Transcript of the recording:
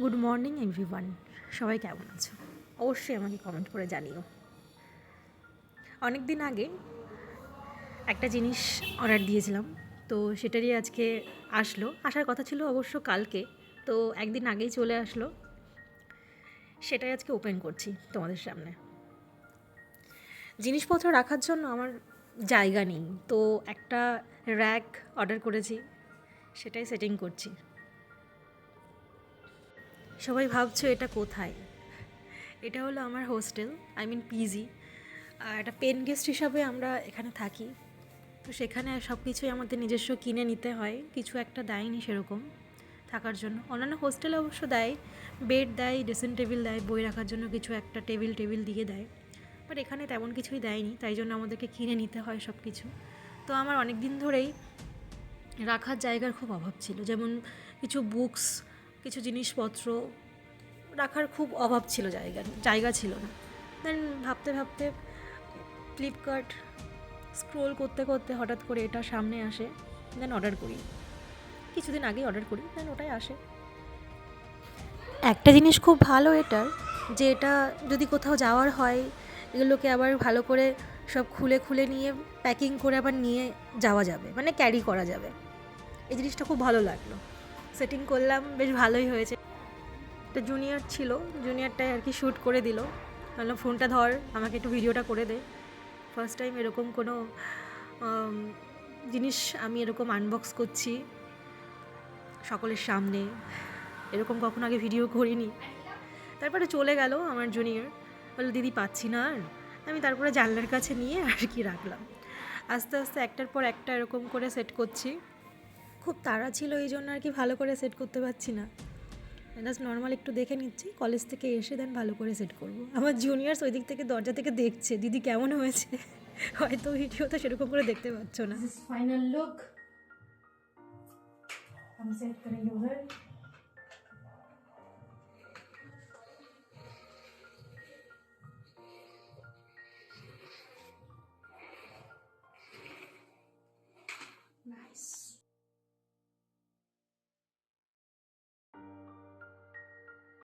Good morning everyone, সবাই কেমন আছো? অবশ্যই আমাকে কমেন্ট করে জানিও। অনেক দিন আগে একটা জিনিস অর্ডার দিয়েছিলাম, তো সেটারই আজকে আসার কথা ছিল অবশ্য কালকে, তো একদিন আগেই চলে আসলো। সেটাই আজকে ওপেন করছি তোমাদের সামনে। জিনিসপত্র রাখার জন্য আমার জায়গা নেই, তো একটা র্যাক অর্ডার করেছি, সেটাই সেটিং করছি। সবাই ভাবছো এটা কোথায়? এটা হলো আমার হোস্টেল, পিজি। আর একটা পেন গেস্ট হিসাবে আমরা এখানে থাকি, তো সেখানে সব কিছুই আমাদের নিজস্ব কিনে নিতে হয়। কিছু একটা দেয়নি সেরকম থাকার জন্য। অন্যান্য হোস্টেলে অবশ্য দেয়, বেড দেয়, ড্রেসিং টেবিল দেয়, বই রাখার জন্য কিছু একটা টেবিল দিয়ে দেয়, বাট এখানে তেমন কিছুই দেয়নি, তাই জন্য আমাদেরকে কিনে নিতে হয় সব কিছু। তো আমার অনেক দিন ধরেই রাখার জায়গার খুব অভাব ছিল, যেমন কিছু বুকস, কিছু জিনিসপত্র রাখার খুব অভাব ছিল, জায়গা ছিল না। দেন ভাবতে ভাবতে ফ্লিপকার্ট স্ক্রোল করতে করতে হঠাৎ করে এটা সামনে আসে, দেন অর্ডার করি। কিছুদিন আগেই অর্ডার করি, দেন ওটাই আসে। একটা জিনিস খুব ভালো এটার, যে এটা যদি কোথাও যাওয়ার হয়, এগুলোকে আবার ভালো করে সব খুলে খুলে নিয়ে প্যাকিং করে আবার নিয়ে যাওয়া যাবে, মানে ক্যারি করা যাবে। এই জিনিসটা খুব ভালো লাগলো। সেটিং করলাম, বেশ ভালোই হয়েছে। একটা জুনিয়র ছিল, জুনিয়রটাই আর কি শ্যুট করে দিল। বললাম ফোনটা ধর, আমাকে একটু ভিডিওটা করে দে। ফার্স্ট টাইম এরকম কোনো জিনিস আমি এরকম আনবক্স করছি সকলের সামনে, এরকম কখনো আগে ভিডিও করিনি। তারপরে চলে গেল আমার জুনিয়র, বললো দিদি পাচ্ছি না আর। আমি তারপরে জানলার কাছে নিয়ে আর কি রাখলাম। আস্তে আস্তে একটার পর একটা এরকম করে সেট করছি। খুব তাড়া ছিল এই জন্য আর কি ভালো করে সেট করতে পারছি না, জাস্ট নর্মাল একটু দেখে নিচ্ছি। কলেজ থেকে এসে দেন ভালো করে সেট করব। আমার জুনিয়র্স ওই দিক থেকে দরজা থেকে দেখছে দিদি কেমন হয়েছে, হয়তো ভিডিও তো সেরকম করে দেখতে পাচ্ছ না। फाइनल लुक हम सेट करेंगे उधर।